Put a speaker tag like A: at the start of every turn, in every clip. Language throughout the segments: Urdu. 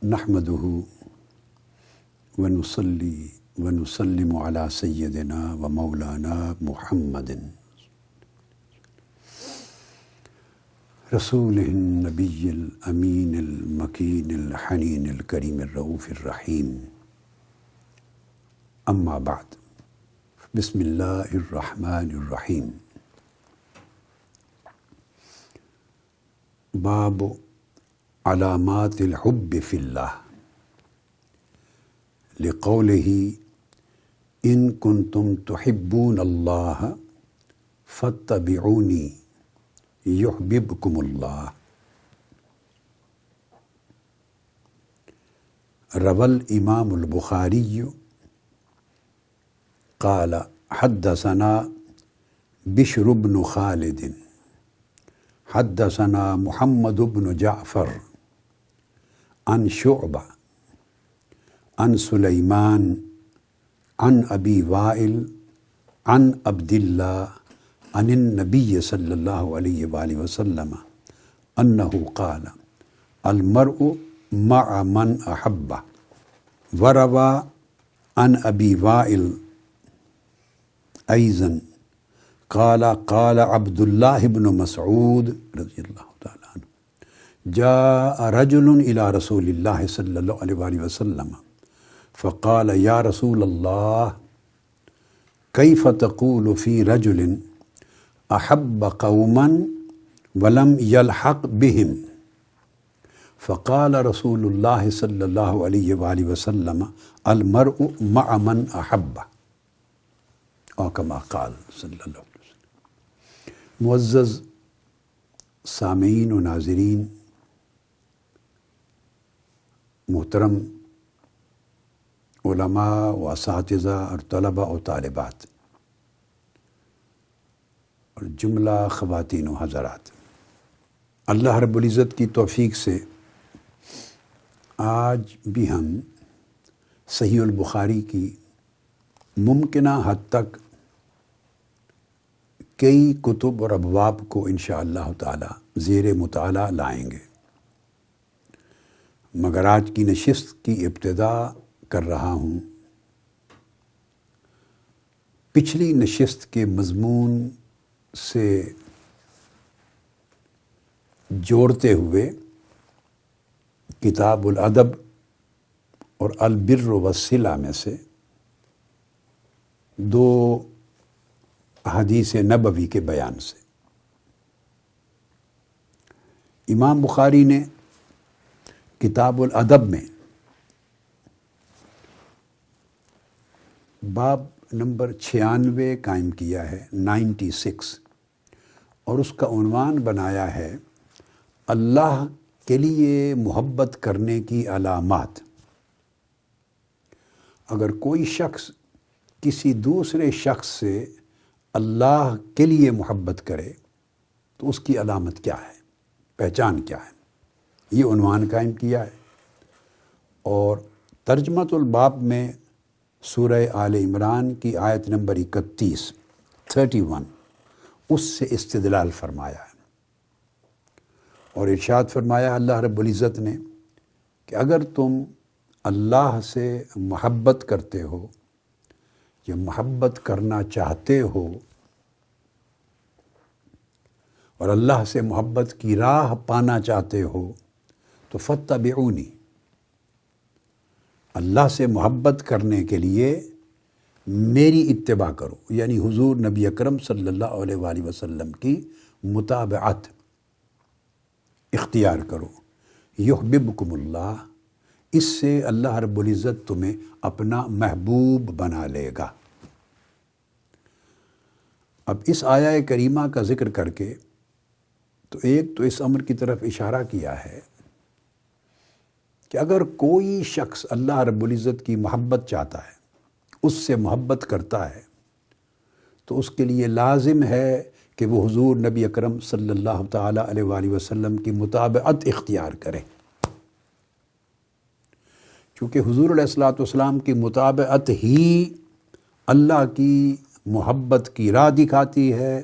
A: نحمده ونصلي ونسلم على سيدنا ومولانا محمد رسوله النبي الأمين المكين الحنين الكريم الرؤوف الرحيم. أما بعد، بسم الله الرحمن الرحيم. باب علامات الحب في الله، لقوله إن كنتم تحبون الله فاتبعوني يحببكم الله. روى الإمام البخاري قال حدثنا بشر بن خالد حدثنا محمد بن جعفر عن شعبة عن سليمان عن أبي وائل عن عبد الله عن النبي صلى الله عليه وآله وسلم أنه قال المرء مع من أحبه. وروى عن أبي وائل أيضا قال قال عبد الله بن مسعود رضي الله تعالى عنه جاء رجل إلى رسول الله صلى الله عليه وآله وسلم فقال يا رسول الله كيف تقول في رجل أحب قوما ولم يلحق بهم؟ فقال رسول الله صلى الله عليه وآله وسلم المرء مع من أحبه، اور كما قال صلی اللہ علیہ وسلم. معزز سامعین و ناظرین، محترم علماء و اساتذہ اور طلباء و طالبات اور جملہ خواتین و حضرات، اللہ رب العزت کی توفیق سے آج بھی ہم صحیح البخاری کی ممکنہ حد تک کئی کتب اور ابواب کو انشاءاللہ تعالی زیر مطالعہ لائیں گے، مگر آج کی نشست کی ابتدا کر رہا ہوں پچھلی نشست کے مضمون سے جوڑتے ہوئے کتاب الادب اور البر والصلہ میں سے دو احادیث نبوی کے بیان سے. امام بخاری نے کتاب الادب میں باب نمبر 96 قائم کیا ہے، 96، اور اس کا عنوان بنایا ہے اللہ کے لیے محبت کرنے کی علامات. اگر کوئی شخص کسی دوسرے شخص سے اللہ کے لیے محبت کرے تو اس کی علامت کیا ہے، پہچان کیا ہے، یہ عنوان قائم کیا ہے. اور ترجمۃ الباب میں سورہ آل عمران کی آیت نمبر 31 اس سے استدلال فرمایا ہے، اور ارشاد فرمایا اللہ رب العزت نے کہ اگر تم اللہ سے محبت کرتے ہو یا محبت کرنا چاہتے ہو اور اللہ سے محبت کی راہ پانا چاہتے ہو تو فاتبعونی، اللہ سے محبت کرنے کے لیے میری اتباع کرو، یعنی حضور نبی اکرم صلی اللہ علیہ وآلہ وسلم کی متابعت اختیار کرو. یحببکم اللہ، اس سے اللہ رب العزت تمہیں اپنا محبوب بنا لے گا. اب اس آیہ کریمہ کا ذکر کر کے تو ایک تو اس امر کی طرف اشارہ کیا ہے کہ اگر کوئی شخص اللہ رب العزت کی محبت چاہتا ہے، اس سے محبت کرتا ہے، تو اس کے لیے لازم ہے کہ وہ حضور نبی اکرم صلی اللہ تعالیٰ علیہ وآلہ وسلم کی متابعت اختیار کرے. چونکہ حضور علیہ الصلوۃ والسلام کی متابعت ہی اللہ کی محبت کی راہ دکھاتی ہے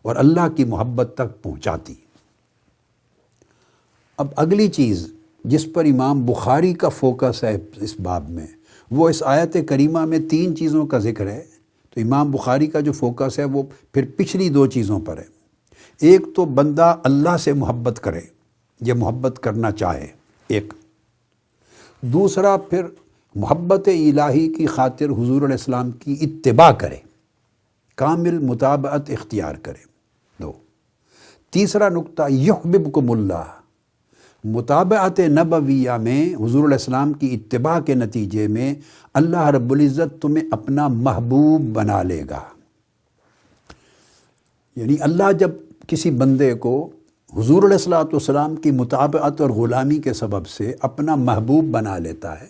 A: اور اللہ کی محبت تک پہنچاتی. اب اگلی چیز جس پر امام بخاری کا فوکس ہے اس باب میں، وہ اس آیت کریمہ میں 3 چیزوں کا ذکر ہے، تو امام بخاری کا جو فوکس ہے وہ پھر پچھلی 2 چیزوں پر ہے۔ ایک تو بندہ اللہ سے محبت کرے، یہ محبت کرنا چاہے ایک، دوسرا پھر محبت الہی کی خاطر حضور علیہ السلام کی اتباع کرے، کامل مطابعت اختیار کرے، 2۔ تیسرا نقطہ یحببکم اللہ، مطابعت نبویہ میں حضور علیہ السلام کی اتباع کے نتیجے میں اللہ رب العزت تمہیں اپنا محبوب بنا لے گا۔ یعنی اللہ جب کسی بندے کو حضور علیہ السلام کی مطابعت اور غلامی کے سبب سے اپنا محبوب بنا لیتا ہے،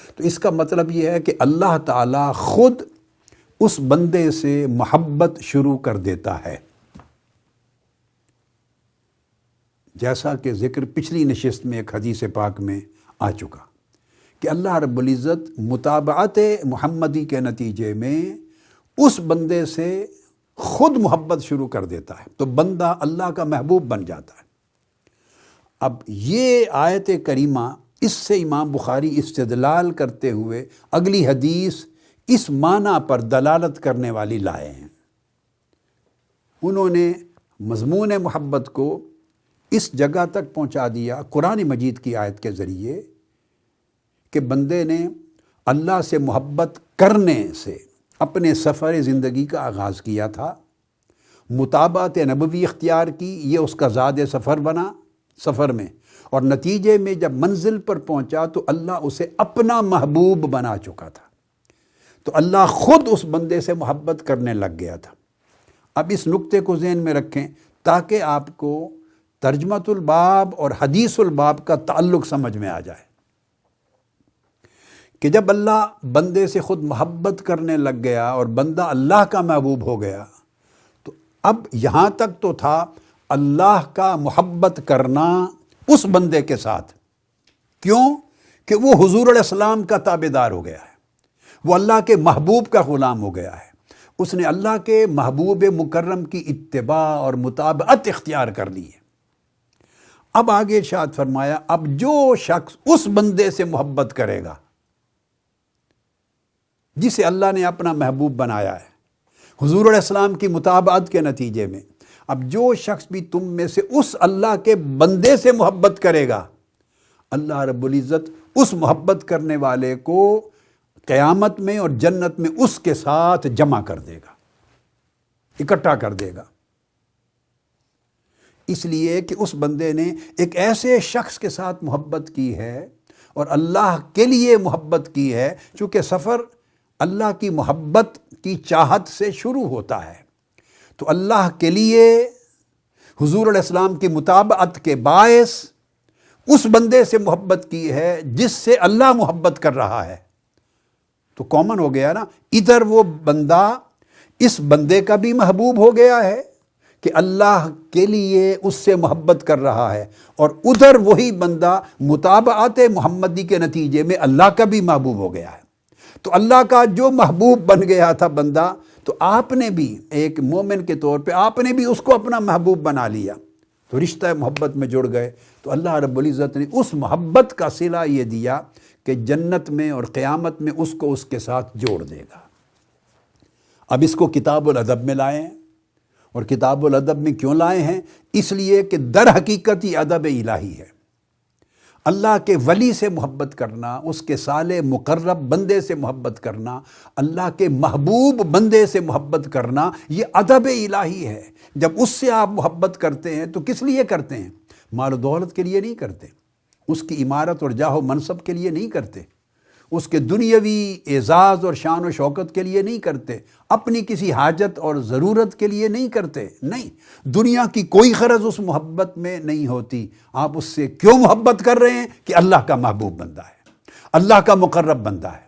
A: تو اس کا مطلب یہ ہے کہ اللہ تعالیٰ خود اس بندے سے محبت شروع کر دیتا ہے، جیسا کہ ذکر پچھلی نشست میں ایک حدیث پاک میں آ چکا کہ اللہ رب العزت مطابعت محمدی کے نتیجے میں اس بندے سے خود محبت شروع کر دیتا ہے، تو بندہ اللہ کا محبوب بن جاتا ہے۔ اب یہ آیت کریمہ، اس سے امام بخاری استدلال کرتے ہوئے اگلی حدیث اس معنی پر دلالت کرنے والی لائے ہیں۔ انہوں نے مضمون محبت کو اس جگہ تک پہنچا دیا قرآن مجید کی آیت کے ذریعے کہ بندے نے اللہ سے محبت کرنے سے اپنے سفر زندگی کا آغاز کیا تھا، مطابعت نبوی اختیار کی، یہ اس کا زاد سفر بنا سفر میں، اور نتیجے میں جب منزل پر پہنچا تو اللہ اسے اپنا محبوب بنا چکا تھا، تو اللہ خود اس بندے سے محبت کرنے لگ گیا تھا۔ اب اس نقطے کو ذہن میں رکھیں تاکہ آپ کو ترجمۃ الباب اور حدیث الباب کا تعلق سمجھ میں آ جائے کہ جب اللہ بندے سے خود محبت کرنے لگ گیا اور بندہ اللہ کا محبوب ہو گیا، تو اب یہاں تک تو تھا اللہ کا محبت کرنا اس بندے کے ساتھ، کیوں کہ وہ حضور علیہ السلام کا تابعدار ہو گیا ہے، وہ اللہ کے محبوب کا غلام ہو گیا ہے، اس نے اللہ کے محبوب مکرم کی اتباع اور مطابعت اختیار کر لی ہے۔ اب آگے ارشاد فرمایا، اب جو شخص اس بندے سے محبت کرے گا جسے اللہ نے اپنا محبوب بنایا ہے حضور علیہ السلام کی مطابعت کے نتیجے میں، اب جو شخص بھی تم میں سے اس اللہ کے بندے سے محبت کرے گا، اللہ رب العزت اس محبت کرنے والے کو قیامت میں اور جنت میں اس کے ساتھ جمع کر دے گا، اکٹھا کر دے گا، اس لیے کہ اس بندے نے ایک ایسے شخص کے ساتھ محبت کی ہے اور اللہ کے لیے محبت کی ہے، چونکہ سفر اللہ کی محبت کی چاہت سے شروع ہوتا ہے، تو اللہ کے لیے حضور علیہ السلام کی مطابعت کے باعث اس بندے سے محبت کی ہے جس سے اللہ محبت کر رہا ہے، تو کامن ہو گیا نا، ادھر وہ بندہ اس بندے کا بھی محبوب ہو گیا ہے کہ اللہ کے لیے اس سے محبت کر رہا ہے، اور ادھر وہی بندہ مطابعت محمدی کے نتیجے میں اللہ کا بھی محبوب ہو گیا ہے، تو اللہ کا جو محبوب بن گیا تھا بندہ، تو آپ نے بھی ایک مومن کے طور پہ آپ نے بھی اس کو اپنا محبوب بنا لیا، تو رشتہ محبت میں جڑ گئے، تو اللہ رب العزت نے اس محبت کا صلہ یہ دیا کہ جنت میں اور قیامت میں اس کو اس کے ساتھ جوڑ دے گا۔ اب اس کو کتاب الادب میں لائے ہیں، اور کتاب الادب میں کیوں لائے ہیں؟ اس لیے کہ در حقیقت یہ ادب الہی ہے، اللہ کے ولی سے محبت کرنا، اس کے صالح مقرب بندے سے محبت کرنا، اللہ کے محبوب بندے سے محبت کرنا، یہ ادب الہی ہے۔ جب اس سے آپ محبت کرتے ہیں تو کس لیے کرتے ہیں؟ مال و دولت کے لیے نہیں کرتے، اس کی عمارت اور جاہ و منصب کے لیے نہیں کرتے، اس کے دنیاوی اعزاز اور شان و شوکت کے لیے نہیں کرتے، اپنی کسی حاجت اور ضرورت کے لیے نہیں کرتے، نہیں، دنیا کی کوئی غرض اس محبت میں نہیں ہوتی۔ آپ اس سے کیوں محبت کر رہے ہیں؟ کہ اللہ کا محبوب بندہ ہے، اللہ کا مقرب بندہ ہے،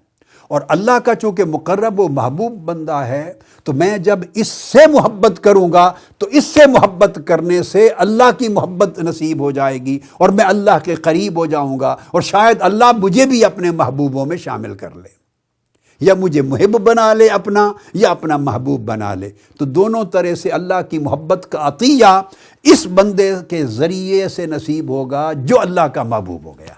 A: اور اللہ کا چونکہ مقرب و محبوب بندہ ہے، تو میں جب اس سے محبت کروں گا تو اس سے محبت کرنے سے اللہ کی محبت نصیب ہو جائے گی، اور میں اللہ کے قریب ہو جاؤں گا، اور شاید اللہ مجھے بھی اپنے محبوبوں میں شامل کر لے، یا مجھے محب بنا لے اپنا، یا اپنا محبوب بنا لے۔ تو دونوں طرح سے اللہ کی محبت کا عطیہ اس بندے کے ذریعے سے نصیب ہوگا جو اللہ کا محبوب ہو گیا۔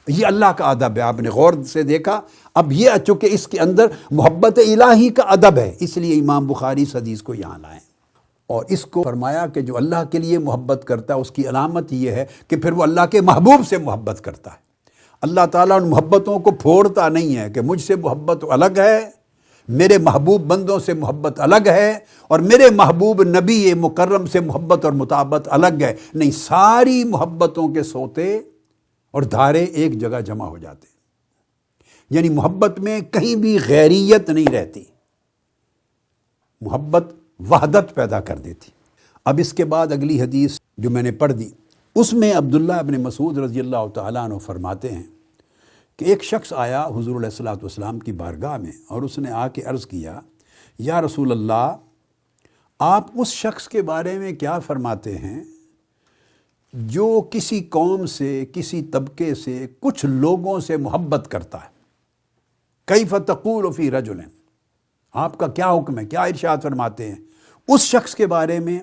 A: یہ اللہ کا ادب ہے. آپ نے غور سے دیکھا. اب یہ چونکہ اس کے اندر محبت الہی کا ادب ہے، اس لیے امام بخاری اس حدیث کو یہاں لائیں اور اس کو فرمایا کہ جو اللہ کے لیے محبت کرتا ہے اس کی علامت یہ ہے کہ پھر وہ اللہ کے محبوب سے محبت کرتا ہے. اللہ تعالیٰ ان محبتوں کو پھوڑتا نہیں ہے کہ مجھ سے محبت الگ ہے، میرے محبوب بندوں سے محبت الگ ہے، اور میرے محبوب نبی مکرم سے محبت اور مطابقت الگ ہے. نہیں، ساری محبتوں کے سوتے اور دھارے ایک جگہ جمع ہو جاتے، یعنی محبت میں کہیں بھی غیریت نہیں رہتی، محبت وحدت پیدا کر دیتی. اب اس کے بعد اگلی حدیث جو میں نے پڑھ دی، اس میں عبداللہ ابن مسعود رضی اللہ تعالیٰ عنہ فرماتے ہیں کہ ایک شخص آیا حضور علیہ الصلوۃ والسلام کی بارگاہ میں اور اس نے آ کے عرض کیا، یا رسول اللہ، آپ اس شخص کے بارے میں کیا فرماتے ہیں جو کسی قوم سے، کسی طبقے سے، کچھ لوگوں سے محبت کرتا ہے؟ کیف تقول فی رجل، آپ کا کیا حکم ہے، کیا ارشاد فرماتے ہیں اس شخص کے بارے میں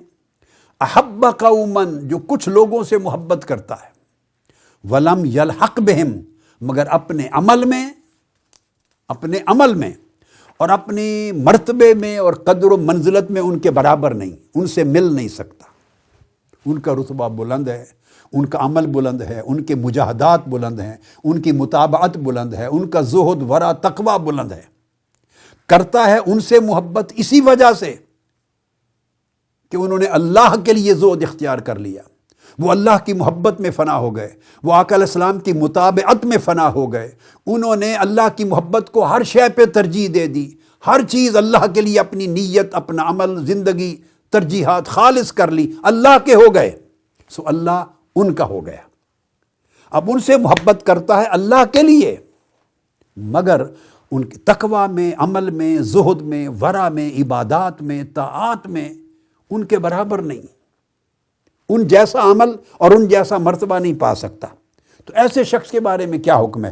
A: احب قوما، جو کچھ لوگوں سے محبت کرتا ہے، ولم یلحق بہم، مگر اپنے عمل میں اور اپنی مرتبے میں اور قدر و منزلت میں ان کے برابر نہیں، ان سے مل نہیں سکتا. ان کا رتبہ بلند ہے، ان کا عمل بلند ہے، ان کے مجاہدات بلند ہیں، ان کی متابعت بلند ہے، ان کا زہد ورع تقوی بلند ہے. کرتا ہے ان سے محبت اسی وجہ سے کہ انہوں نے اللہ کے لیے زہد اختیار کر لیا، وہ اللہ کی محبت میں فنا ہو گئے، وہ آقا علیہ السلام کی متابعت میں فنا ہو گئے، انہوں نے اللہ کی محبت کو ہر شے پہ ترجیح دے دی، ہر چیز اللہ کے لیے اپنی نیت، اپنا عمل، زندگی، ترجیحات خالص کر لی، اللہ کے ہو گئے. سو اللہ ان کا ہو گیا. اب ان سے محبت کرتا ہے اللہ کے لیے، مگر ان کے تقوی میں، عمل میں، زہد میں، ورع میں، عبادات میں، طاعات میں ان کے برابر نہیں، ان جیسا عمل اور ان جیسا مرتبہ نہیں پا سکتا. تو ایسے شخص کے بارے میں کیا حکم ہے؟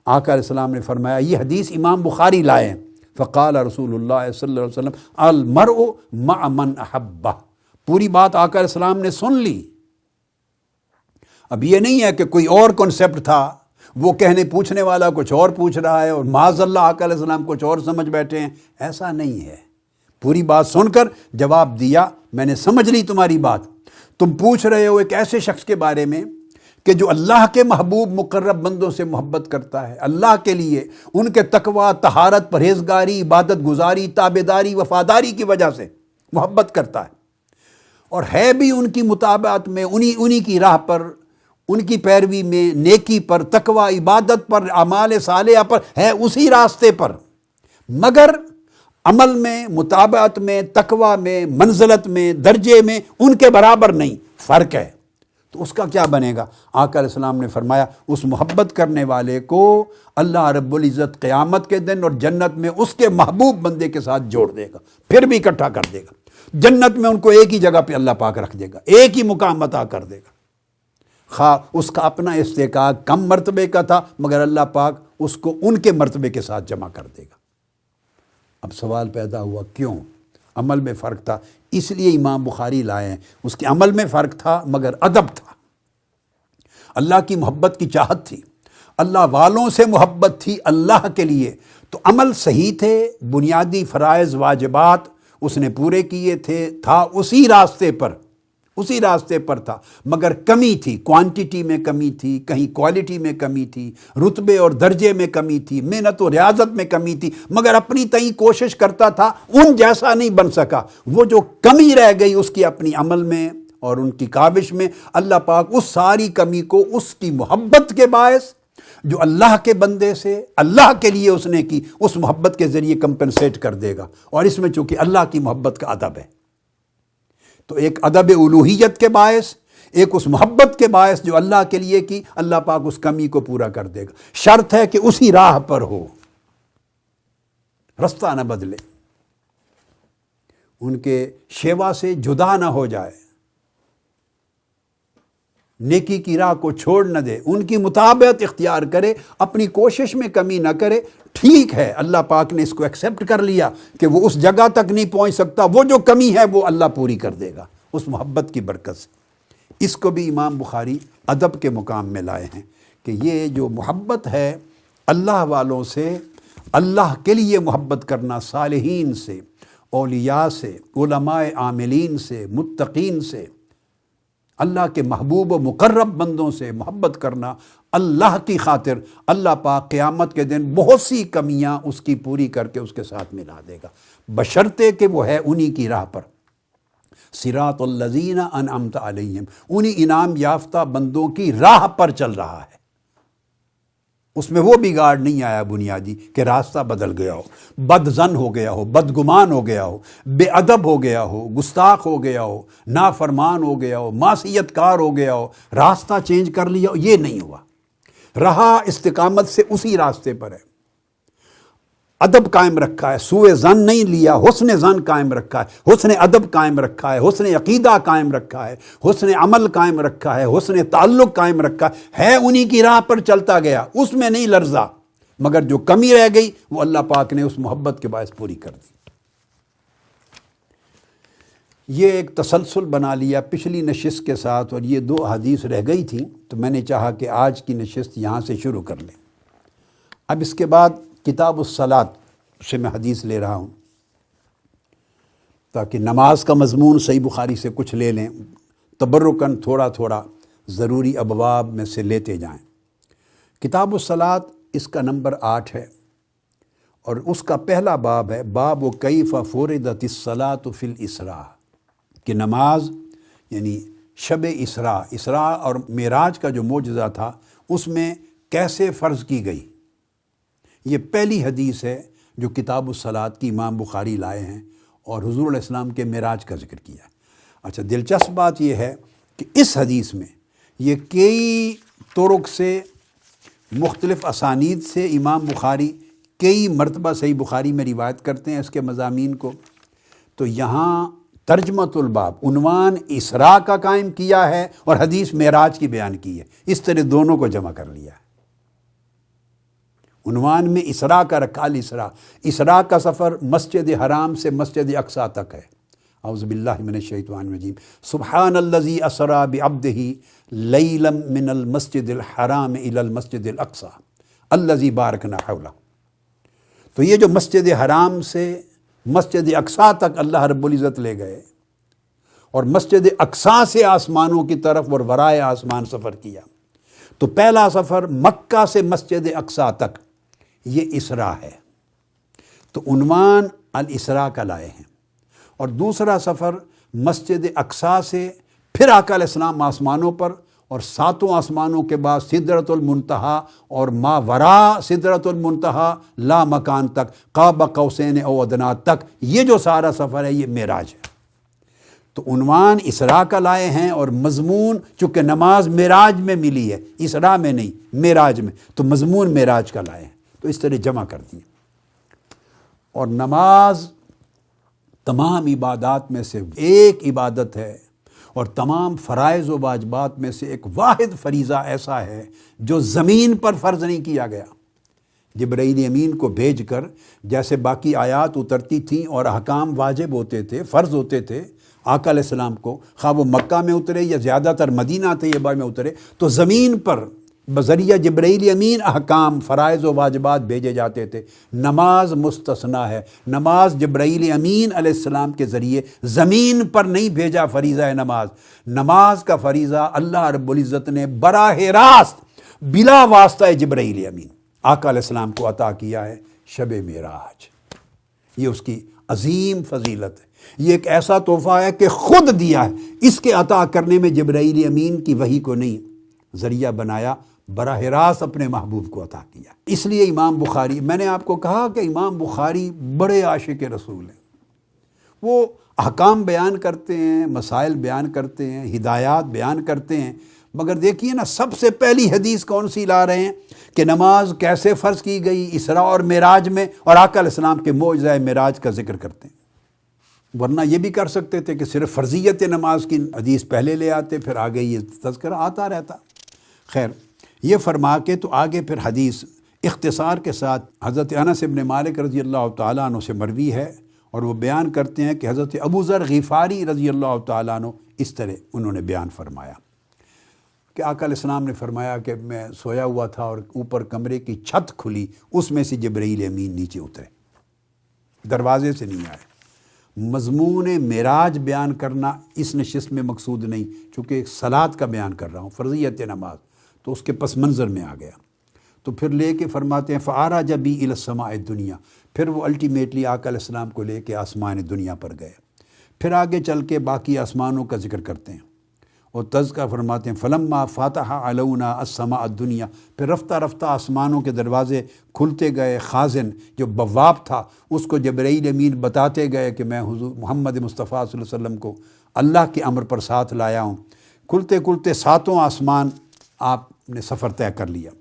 A: آقا علیہ السلام نے فرمایا، یہ حدیث امام بخاری لائے، فقال رسول اللہ صلی اللہ علیہ وسلم المرء مع من احبہ. پوری بات آقا علیہ السلام نے سن لی. اب یہ نہیں ہے کہ کوئی اور کنسیپٹ تھا، وہ کہنے پوچھنے والا کچھ اور پوچھ رہا ہے اور معاذ اللہ آقا علیہ السلام کچھ اور سمجھ بیٹھے ہیں. ایسا نہیں ہے. پوری بات سن کر جواب دیا، میں نے سمجھ لی تمہاری بات. تم پوچھ رہے ہو ایک ایسے شخص کے بارے میں کہ جو اللہ کے محبوب مقرب بندوں سے محبت کرتا ہے، اللہ کے لیے ان کے تقوی، طہارت، پرہیزگاری، عبادت گزاری، تابعداری، وفاداری کی وجہ سے محبت کرتا ہے، اور ہے بھی ان کی مطابعت میں، انہی کی راہ پر، ان کی پیروی میں، نیکی پر، تقوی، عبادت پر، اعمال صالحہ پر، ہے اسی راستے پر، مگر عمل میں، مطابعت میں، تقوی میں، منزلت میں، درجے میں ان کے برابر نہیں، فرق ہے. تو اس کا کیا بنے گا؟ آقا علیہ السلام نے فرمایا، اس محبت کرنے والے کو اللہ رب العزت قیامت کے دن اور جنت میں اس کے محبوب بندے کے ساتھ جوڑ دے گا، پھر بھی اکٹھا کر دے گا. جنت میں ان کو ایک ہی جگہ پہ اللہ پاک رکھ دے گا، ایک ہی مقام عطا کر دے گا. خواہ اس کا اپنا استحقاق کم مرتبے کا تھا، مگر اللہ پاک اس کو ان کے مرتبے کے ساتھ جمع کر دے گا. اب سوال پیدا ہوا، کیوں؟ عمل میں فرق تھا، اس لیے امام بخاری لائے ہیں. اس کے عمل میں فرق تھا مگر ادب تھا، اللہ کی محبت کی چاہت تھی، اللہ والوں سے محبت تھی اللہ کے لیے. تو عمل صحیح تھے، بنیادی فرائض واجبات اس نے پورے کیے تھے، تھا اسی راستے پر تھا، مگر کمی تھی، کوانٹیٹی میں کمی تھی، کہیں کوالٹی میں کمی تھی، رتبے اور درجے میں کمی تھی، محنت و ریاضت میں کمی تھی، مگر اپنی تئیں کوشش کرتا تھا، ان جیسا نہیں بن سکا. وہ جو کمی رہ گئی اس کی اپنی عمل میں اور ان کی کاوش میں، اللہ پاک اس ساری کمی کو اس کی محبت کے باعث جو اللہ کے بندے سے اللہ کے لیے اس نے کی، اس محبت کے ذریعے کمپنسیٹ کر دے گا. اور اس میں چونکہ اللہ کی محبت کا ادب ہے، تو ایک ادب الوہیت کے باعث، ایک اس محبت کے باعث جو اللہ کے لیے کی، اللہ پاک اس کمی کو پورا کر دے گا. شرط ہے کہ اسی راہ پر ہو، رستہ نہ بدلے، ان کے شیوا سے جدا نہ ہو جائے، نیکی کی راہ کو چھوڑ نہ دے، ان کی مطابعت اختیار کرے، اپنی کوشش میں کمی نہ کرے. ٹھیک ہے، اللہ پاک نے اس کو ایکسیپٹ کر لیا کہ وہ اس جگہ تک نہیں پہنچ سکتا، وہ جو کمی ہے وہ اللہ پوری کر دے گا اس محبت کی برکت سے. اس کو بھی امام بخاری ادب کے مقام میں لائے ہیں کہ یہ جو محبت ہے اللہ والوں سے، اللہ کے لیے محبت کرنا، صالحین سے، اولیاء سے، علماء عاملین سے، متقین سے، اللہ کے محبوب و مقرب بندوں سے محبت کرنا اللہ کی خاطر، اللہ پاک قیامت کے دن بہت سی کمیاں اس کی پوری کر کے اس کے ساتھ ملا دے گا، بشرطے کہ وہ ہے انہی کی راہ پر، صراط الذین انعمت علیہم، انہی انعام یافتہ بندوں کی راہ پر چل رہا ہے۔ اس میں وہ بگاڑ نہیں آیا بنیادی کہ راستہ بدل گیا ہو، بد ظن ہو گیا ہو، بدگمان ہو گیا ہو، بے ادب ہو گیا ہو، گستاخ ہو گیا ہو، نافرمان ہو گیا ہو، معصیت کار ہو گیا ہو، راستہ چینج کر لیا ہو، یہ نہیں ہوا، رہا استقامت سے اسی راستے پر ہے، ادب قائم رکھا ہے، سوء ظن نہیں لیا، حسن ظن قائم رکھا ہے، حسن ادب قائم رکھا ہے، حسن عقیدہ قائم رکھا ہے، حسن عمل قائم رکھا ہے، حسن تعلق قائم رکھا ہے انہی کی راہ پر چلتا گیا، اس میں نہیں لرزا، مگر جو کمی رہ گئی وہ اللہ پاک نے اس محبت کے باعث پوری کر دی۔ یہ ایک تسلسل بنا لیا پچھلی نشست کے ساتھ، اور یہ 2 حدیث رہ گئی تھیں تو میں نے چاہا کہ آج کی نشست یہاں سے شروع کر لیں۔ اب اس کے بعد کتاب الصلاۃ سے میں حدیث لے رہا ہوں تاکہ نماز کا مضمون صحیح بخاری سے کچھ لے لیں، تبرکاً تھوڑا تھوڑا ضروری ابواب میں سے لیتے جائیں۔ کتاب الصلاۃ اس کا نمبر 8 ہے، اور اس کا پہلا باب ہے باب کیف فرضت الصلاۃ فی الاسراء، کہ نماز یعنی شب اسراء اور معراج کا جو معجزہ تھا اس میں کیسے فرض کی گئی۔ یہ پہلی حدیث ہے جو کتاب الصلاۃ کی امام بخاری لائے ہیں اور حضور علیہ السلام کے معراج کا ذکر کیا ہے۔ اچھا، دلچسپ بات یہ ہے کہ اس حدیث میں یہ کئی طرق سے، مختلف اسانید سے امام بخاری کئی مرتبہ صحیح بخاری میں روایت کرتے ہیں اس کے مضامین کو، تو یہاں ترجمۃ الباب عنوان اسراء کا قائم کیا ہے اور حدیث معراج کی بیان کی ہے، اس طرح دونوں کو جمع کر لیا ہے۔ عنوان میں اسراء کا رکھا، الاسراء، اسراء کا سفر مسجد حرام سے مسجد اقصیٰ تک ہے۔ اعوذ باللہ من الشیطان الرجیم، سبحان الذی اسریٰ بعبدہ لیلا من المسجد الحرام الی المسجد الاقصیٰ الذی بارکنا حولہ۔ تو یہ جو مسجد حرام سے مسجد اقصیٰ تک اللہ رب العزت لے گئے، اور مسجد اقصیٰ سے آسمانوں کی طرف اور ورائے آسمان سفر کیا، تو پہلا سفر مکہ سے مسجد اقصیٰ تک یہ اسراء ہے، تو عنوان الاسراء کا لائے ہیں، اور دوسرا سفر مسجد اقصیٰ سے پھر آقا علیہ السلام آسمانوں پر، اور 7 آسمانوں کے بعد سدرۃ المنتہا اور ما وراء سدرۃ المنتہا لا مکان تک، قاب قوسین او ادنیٰ تک، یہ جو سارا سفر ہے یہ معراج ہے۔ تو عنوان اسراء کا لائے ہیں، اور مضمون چونکہ نماز معراج میں ملی ہے، اسراء میں نہیں، معراج میں، تو مضمون معراج کا لائے ہیں، تو اس طرح جمع کر دیے۔ اور نماز تمام عبادات میں سے ایک عبادت ہے، اور تمام فرائض و واجبات میں سے ایک واحد فریضہ ایسا ہے جو زمین پر فرض نہیں کیا گیا۔ جبرائیل امین کو بھیج کر جیسے باقی آیات اترتی تھیں اور احکام واجب ہوتے تھے، فرض ہوتے تھے آقا علیہ السلام کو، خواہ وہ مکہ میں اترے یا زیادہ تر مدینہ طیبہ میں اترے، تو زمین پر بذریعہ جبرائیل امین احکام، فرائض و واجبات بھیجے جاتے تھے۔ نماز مستثنیٰ ہے، نماز جبرائیل امین علیہ السلام کے ذریعے زمین پر نہیں بھیجا فریضہ نماز۔ نماز کا فریضہ اللہ رب العزت نے براہ راست بلا واسطہ جبرائیل امین آقا علیہ السلام کو عطا کیا ہے شب معراج۔ یہ اس کی عظیم فضیلت ہے، یہ ایک ایسا تحفہ ہے کہ خود دیا ہے، اس کے عطا کرنے میں جبرائیل امین کی وحی کو نہیں ذریعہ بنایا، براہ راست اپنے محبوب کو عطا کیا۔ اس لیے امام بخاری، میں نے آپ کو کہا کہ امام بخاری بڑے عاشق رسول ہیں، وہ احکام بیان کرتے ہیں، مسائل بیان کرتے ہیں، ہدایات بیان کرتے ہیں، مگر دیکھیے نا سب سے پہلی حدیث کون سی لا رہے ہیں کہ نماز کیسے فرض کی گئی اسراء اور معراج میں، اور آقا علیہ السلام کے معجزہ معراج کا ذکر کرتے ہیں۔ ورنہ یہ بھی کر سکتے تھے کہ صرف فرضیت نماز کی حدیث پہلے لے آتے، پھر آگے یہ تذکرہ آتا رہتا۔ خیر، یہ فرما کے تو آگے پھر حدیث اختصار کے ساتھ حضرت انس بن مالک رضی اللہ تعالیٰ عنہ سے مروی ہے، اور وہ بیان کرتے ہیں کہ حضرت ابو ذر غفاری رضی اللہ تعالیٰ عنہ اس طرح انہوں نے بیان فرمایا۔ کہ آقا علیہ السلام نے فرمایا کہ میں سویا ہوا تھا اور اوپر کمرے کی چھت کھلی، اس میں سے جبرائیل امین نیچے اترے، دروازے سے نہیں آئے۔ مضمون معراج بیان کرنا اس نشست میں مقصود نہیں، چونکہ صلاۃ کا بیان کر رہا ہوں، فرضیت نماز، تو اس کے پس منظر میں آ گیا۔ تو پھر لے کے فرماتے ہیں فَعَرَجَ بِي إِلَى السَّمَاءِ الدُّنْيَا، پھر وہ الٹیمیٹلی آقا علیہ السلام کو لے کے آسمان دنیا پر گئے۔ پھر آگے چل کے باقی آسمانوں کا ذکر کرتے ہیں اور تذکرہ فرماتے ہیں فَلَمَّا فَاتَحَ عَلَوْنَا السَّمَاءَ الدُّنْيَا، پھر رفتہ رفتہ آسمانوں کے دروازے کھلتے گئے۔ خازن جو بواب تھا اس کو جبرائیل امین بتاتے گئے کہ میں حضور محمد مصطفیٰ صلی اللہ علیہ وسلم کو اللہ کے امر پر ساتھ لایا ہوں۔ کھلتے کھلتے ساتوں آسمان آپ نے سفر طے کر لیا۔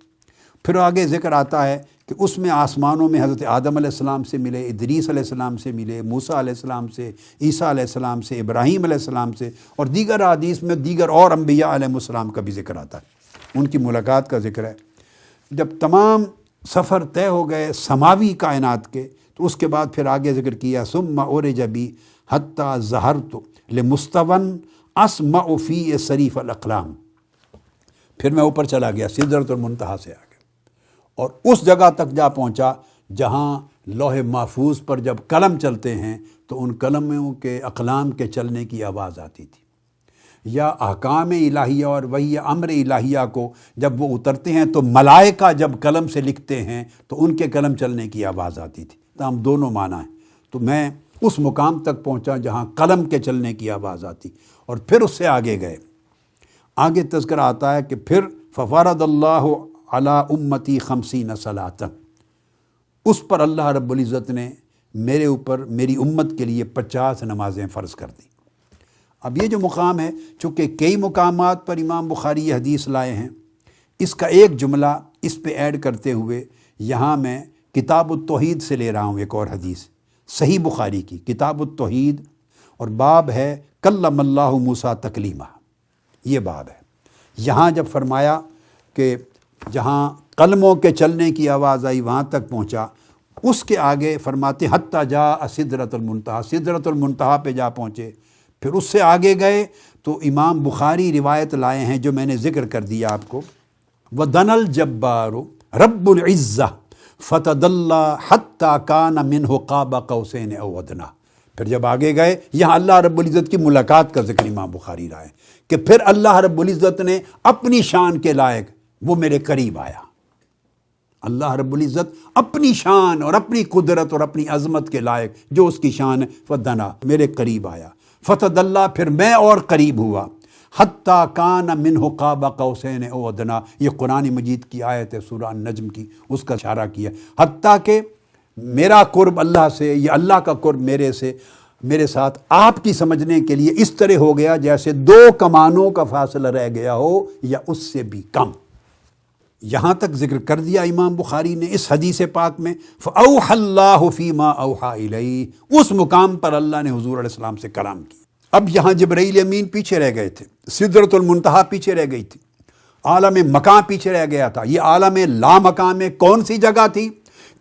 A: پھر آگے ذکر آتا ہے کہ اس میں آسمانوں میں حضرت آدم علیہ السلام سے ملے، ادریس علیہ السلام سے ملے، موسیٰ علیہ السلام سے، عیسیٰ علیہ السلام سے، ابراہیم علیہ السلام سے، اور دیگر احادیث میں دیگر اور انبیاء علیہ السلام کا بھی ذکر آتا ہے، ان کی ملاقات کا ذکر ہے۔ جب تمام سفر طے ہو گئے سماوی کائنات کے، تو اس کے بعد پھر آگے ذکر کیا ثم عرج بی حتی ظہرت لمستون اسمع فی صریف الاقلام، پھر میں اوپر چلا گیا، سدرۃ المنتہا سے آگے، اور اس جگہ تک جا پہنچا جہاں لوح محفوظ پر جب قلم چلتے ہیں تو ان قلموں کے اقلام کے چلنے کی آواز آتی تھی، یا احکام الہیہ اور وحی امر الہیہ کو جب وہ اترتے ہیں تو ملائکہ جب قلم سے لکھتے ہیں تو ان کے قلم چلنے کی آواز آتی تھی۔ تاہم دونوں معنی ہیں۔ تو میں اس مقام تک پہنچا جہاں قلم کے چلنے کی آواز آتی، اور پھر اس سے آگے گئے۔ آگے تذکرہ آتا ہے کہ پھر ففرض اللہ علی امتی 50 صلاۃ، اس پر اللہ رب العزت نے میرے اوپر میری امت کے لیے 50 نمازیں فرض کر دیں۔ اب یہ جو مقام ہے، چونکہ کئی مقامات پر امام بخاری یہ حدیث لائے ہیں، اس کا ایک جملہ اس پہ ایڈ کرتے ہوئے یہاں میں کتاب التوحید سے لے رہا ہوں ایک اور حدیث، صحیح بخاری کی کتاب التوحید، اور باب ہے کلم اللہ موسیٰ تکلیمہ، یہ باب ہے۔ یہاں جب فرمایا کہ جہاں قلموں کے چلنے کی آواز آئی وہاں تک پہنچا، اس کے آگے فرماتے حتیٰ جاء سدرۃ المنتہا، سدرۃ المنتہا پہ جا پہنچے۔ پھر اس سے آگے گئے تو امام بخاری روایت لائے ہیں جو میں نے ذکر کر دیا آپ کو، وَدَنَا الْجَبَّارُ رَبُّ الْعِزَّةِ فَتَدَلَّى حَتَّى كَانَ مِنْهُ قَابَ قَوْسَيْنِ أَوْ أَدْنَىٰ۔ پھر جب آگے گئے یہاں اللہ رب العزت کی ملاقات کا ذکر امام بخاری رائے کہ پھر اللہ رب العزت نے اپنی شان کے لائق وہ میرے قریب آیا۔ اللہ رب العزت اپنی شان اور اپنی قدرت اور اپنی عظمت کے لائق جو اس کی شان ہے، فدنا میرے قریب آیا، فتدلّا پھر میں اور قریب ہوا، حتیٰ کان منہ قاب قوسین او ادنیٰ، یہ قرآن مجید کی آیت ہے سورہ النجم کی، اس کا اشارہ کیا، حتیٰ کہ میرا قرب اللہ سے یا اللہ کا قرب میرے سے میرے ساتھ آپ کی سمجھنے کے لیے اس طرح ہو گیا جیسے 2 کمانوں کا فاصلہ رہ گیا ہو یا اس سے بھی کم۔ یہاں تک ذکر کر دیا امام بخاری نے اس حدیث پاک میں، فَأَوْحَى اللَّهُ فِي مَا أَوْحَى إِلَيْهِ، اس مقام پر اللہ نے حضور علیہ السلام سے کلام کیا۔ اب یہاں جبرائیل امین پیچھے رہ گئے تھے، سدرۃ المنتہا پیچھے رہ گئی تھی، عالم مکان پیچھے رہ گیا تھا، یہ عالم لا مکان میں کون سی جگہ تھی،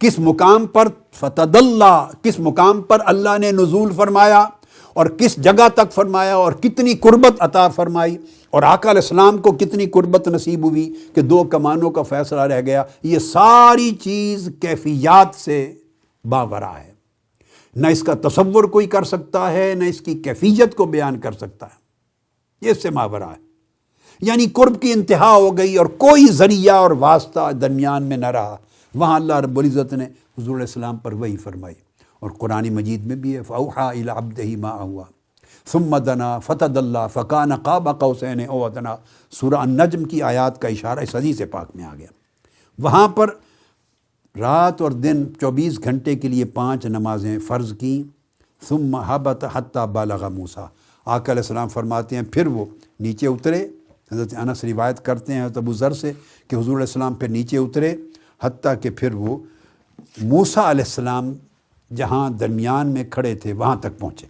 A: کس مقام پر فتدلّا، کس مقام پر اللہ نے نزول فرمایا اور کس جگہ تک فرمایا اور کتنی قربت عطا فرمائی، اور آقا علیہ السلام کو کتنی قربت نصیب ہوئی کہ 2 کمانوں کا فیصلہ رہ گیا، یہ ساری چیز کیفیات سے باورا ہے، نہ اس کا تصور کوئی کر سکتا ہے نہ اس کی کیفیت کو بیان کر سکتا ہے، یہ اس سے ماورا ہے، یعنی قرب کی انتہا ہو گئی اور کوئی ذریعہ اور واسطہ درمیان میں نہ رہا۔ وہاں اللہ رب العزت نے حضور علیہ السلام پر وحی فرمائی، اور قرآن مجید میں بھی ہے فَأَوْحَىٰ إِلَىٰ عَبْدِهِ مَا أَوْحَىٰ ثُمَّ دَنَا فَتَدَلَّىٰ فَكَانَ قَابَ قَوْسَيْنِ أَوْ أَدْنَىٰ، سورہ النجم کی آیات کا اشارہ اس حدیث پاک میں آ گیا۔ وہاں پر رات اور دن 24 گھنٹے کے لیے 5 نمازیں فرض کیں، ثم حبط حتیٰ بالغ موسیٰ، آقا علیہ السلام فرماتے ہیں پھر وہ نیچے اترے، حضرت انس روایت کرتے ہیں ابو ذر سے کہ حضور علیہ السلام پھر نیچے اترے، حتیٰ کہ پھر وہ موسیٰ علیہ السلام جہاں درمیان میں کھڑے تھے وہاں تک پہنچے،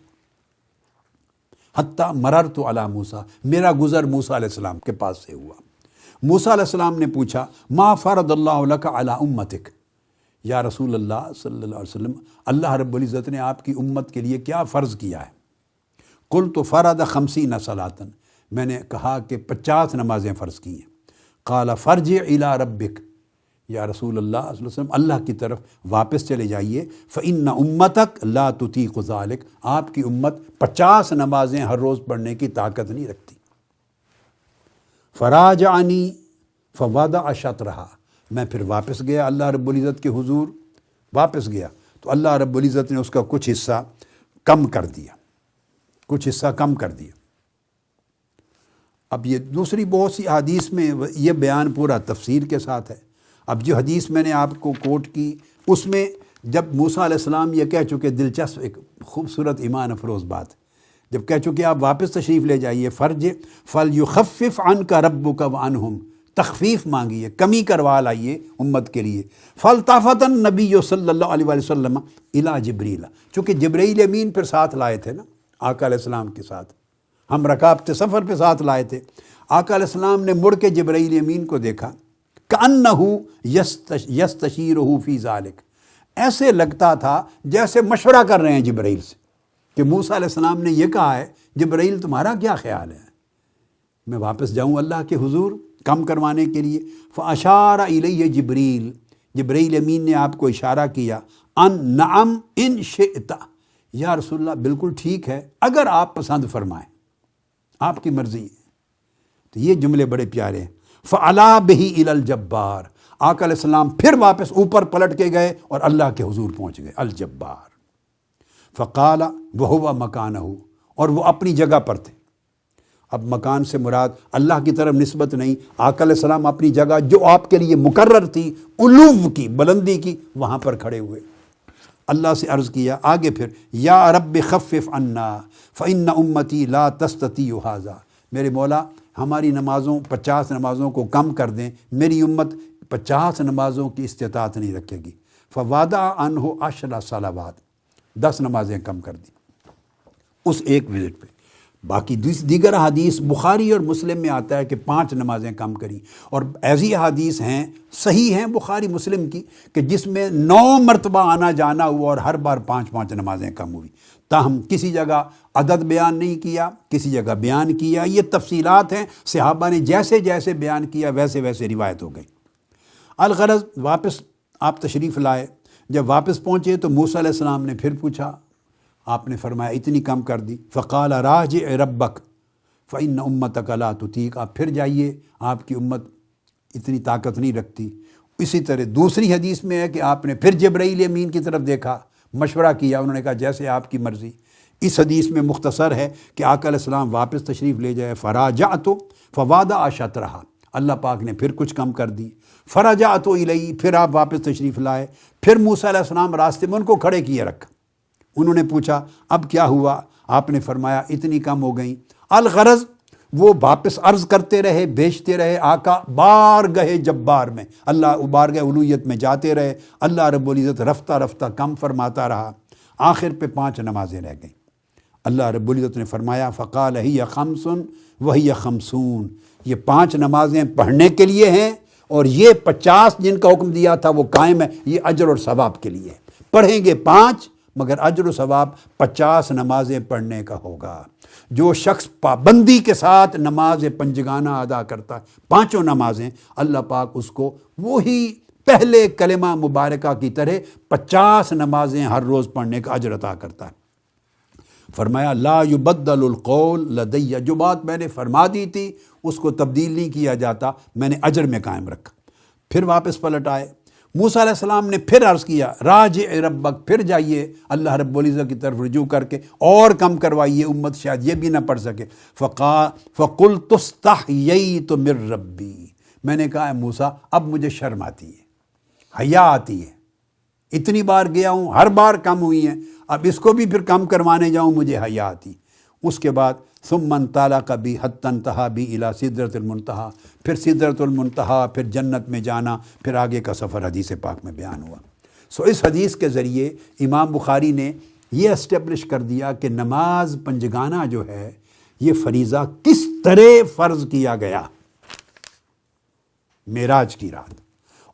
A: حتیٰ مررت علی موسیٰ، میرا گزر موسیٰ علیہ السلام کے پاس سے ہوا۔ موسیٰ علیہ السلام نے پوچھا ما فرض اللہ لک علی امتک، یا رسول اللہ صلی اللہ علیہ وسلم، اللہ رب العزت نے آپ کی امت کے لیے کیا فرض کیا ہے؟ قلت فرض 50 صلاۃ، میں نے کہا کہ 50 نمازیں فرض کی ہیں۔ قال فرجع الی ربک، یا رسول اللہ صلی اللہ علیہ وسلم اللہ کی طرف واپس چلے جائیے، فإن امتک لا تطیق ذلک، آپ کی امت 50 نمازیں ہر روز پڑھنے کی طاقت نہیں رکھتی۔ فراجعنی فوضع شطرہا، میں پھر واپس گیا اللہ رب العزت کے حضور، واپس گیا تو اللہ رب العزت نے اس کا کچھ حصہ کم کر دیا، کچھ حصہ کم کر دیا۔ اب یہ دوسری بہت سی حدیث میں یہ بیان پورا تفسیر کے ساتھ ہے۔ اب جو حدیث میں نے آپ کو کوٹ کی، اس میں جب موسیٰ علیہ السلام یہ کہہ چکے، دلچسپ ایک خوبصورت ایمان افروز بات، جب کہہ چکے آپ واپس تشریف لے جائیے، فرج فلیخفف عنک ربک وعنہم، تخفیف مانگیے، کمی کروا لائیے امت کے لیے۔ فالتفت النبی صلی اللہ علیہ وسلم الی جبریل، چونکہ جبرائیل امین پھر ساتھ لائے تھے نا آقا علیہ السلام کے ساتھ، ہم رکابت سفر پہ ساتھ لائے تھے۔ آقا علیہ السلام نے مڑ کے جبرائیل امین کو دیکھا، کأنہ یستشیرہ فی ذالک، ایسے لگتا تھا جیسے مشورہ کر رہے ہیں جبرائیل سے کہ موسیٰ علیہ السلام نے یہ کہا ہے، جبرائیل تمہارا کیا خیال ہے، میں واپس جاؤں اللہ کے حضور کم کروانے کے لیے؟ فاشار الیہ جبریل، جبرائیل امین نے آپ کو اشارہ کیا، ان نعم ان شئت، یا رسول اللہ بالکل ٹھیک ہے اگر آپ پسند فرمائیں، آپ کی مرضی ہے۔ تو یہ جملے بڑے پیارے ہیں۔ فعلا بہی الی الجبار، آقا علیہ السلام پھر واپس اوپر پلٹ کے گئے اور اللہ کے حضور پہنچ گئے، الجبار۔ فقال وہو مکانہ، اور وہ اپنی جگہ پر تھے۔ اب مکان سے مراد اللہ کی طرف نسبت نہیں، آقا علیہ السلام اپنی جگہ جو آپ کے لیے مقرر تھی، علو کی، بلندی کی، وہاں پر کھڑے ہوئے۔ اللہ سے عرض کیا آگے پھر، یا رب خفف عنا فإن امتی لا تستطیع ھذا، میرے مولا ہماری نمازوں 50 نمازوں کو کم کر دیں، میری امت 50 نمازوں کی استطاعت نہیں رکھے گی۔ فوضع عنہ 10 صلوات، 10 نمازیں کم کر دی اس ایک وزٹ پہ۔ باقی دیگر حدیث بخاری اور مسلم میں آتا ہے کہ 5 نمازیں کم کری، اور ایسی حدیث ہیں صحیح ہیں بخاری مسلم کی کہ جس میں 9 مرتبہ آنا جانا ہوا اور ہر بار 5 نمازیں کم ہوئی۔ تاہم کسی جگہ عدد بیان نہیں کیا، کسی جگہ بیان کیا، یہ تفصیلات ہیں، صحابہ نے جیسے جیسے بیان کیا ویسے ویسے روایت ہو گئی۔ الغرض واپس آپ تشریف لائے، جب واپس پہنچے تو موسیٰ علیہ السلام نے پھر پوچھا، آپ نے فرمایا اتنی کم کر دی۔ فقال راجع ربک فإن امتک لا تطیق، آپ پھر جائیے، آپ کی امت اتنی طاقت نہیں رکھتی۔ اسی طرح دوسری حدیث میں ہے کہ آپ نے پھر جبرائیل امین کی طرف دیکھا، مشورہ کیا، انہوں نے کہا جیسے آپ کی مرضی۔ اس حدیث میں مختصر ہے کہ آقا علیہ السلام واپس تشریف لے جائے، فراجعت فوضع شطرہا، اللہ پاک نے پھر کچھ کم کر دی۔ فرجعت الیہ، پھر آپ واپس تشریف لائے، پھر موسیٰ علیہ السلام راستے میں ان کو کھڑے کیے رکھا۔ انہوں نے پوچھا اب کیا ہوا؟ آپ نے فرمایا اتنی کم ہو گئیں۔ الغرض وہ واپس عرض کرتے رہے، بیچتے رہے، آقا بارگاہ جبار میں، اللہ بارگاہ الوہیت میں جاتے رہے، اللہ رب العزت رفتہ رفتہ کم فرماتا رہا، آخر پہ 5 نمازیں رہ گئیں۔ اللہ رب العزت نے فرمایا فقال ہی خمس وہی خمسون، یہ 5 نمازیں پڑھنے کے لیے ہیں، اور یہ 50 جن کا حکم دیا تھا وہ قائم ہے، یہ اجر اور ثواب کے لیے ہے۔ پڑھیں گے 5 مگر اجر و ثواب 50 نمازیں پڑھنے کا ہوگا۔ جو شخص پابندی کے ساتھ نماز پنجگانہ ادا کرتا ہے، 5 نمازیں، اللہ پاک اس کو وہی پہلے کلمہ مبارکہ کی طرح 50 نمازیں ہر روز پڑھنے کا اجر عطا کرتا ہے۔ فرمایا لا یبدل القول لدی، جو بات میں نے فرما دی تھی اس کو تبدیل نہیں کیا جاتا، میں نے اجر میں قائم رکھا۔ پھر واپس پلٹ آئے، موسیٰ علیہ السلام نے پھر عرض کیا راجع ربک، پھر جائیے اللہ رب العزت کی طرف رجوع کر کے اور کم کروائیے، امت شاید یہ بھی نہ پڑھ سکے۔ فقلت استحییت من ربی، میں نے کہا موسیٰ اب مجھے شرم آتی ہے، حیا آتی ہے، اتنی بار گیا ہوں، ہر بار کم ہوئی ہیں، اب اس کو بھی پھر کم کروانے جاؤں، مجھے حیا آتی۔ اس کے بعد ثم انطلق بی حتی انتہی بی الی سدرۃ المنتہی، پھر سدرۃ المنتہی، پھر جنت میں جانا، پھر آگے کا سفر حدیث پاک میں بیان ہوا۔ اس حدیث کے ذریعے امام بخاری نے یہ اسٹیبلش کر دیا کہ نماز پنجگانہ جو ہے یہ فریضہ کس طرح فرض کیا گیا معراج کی رات،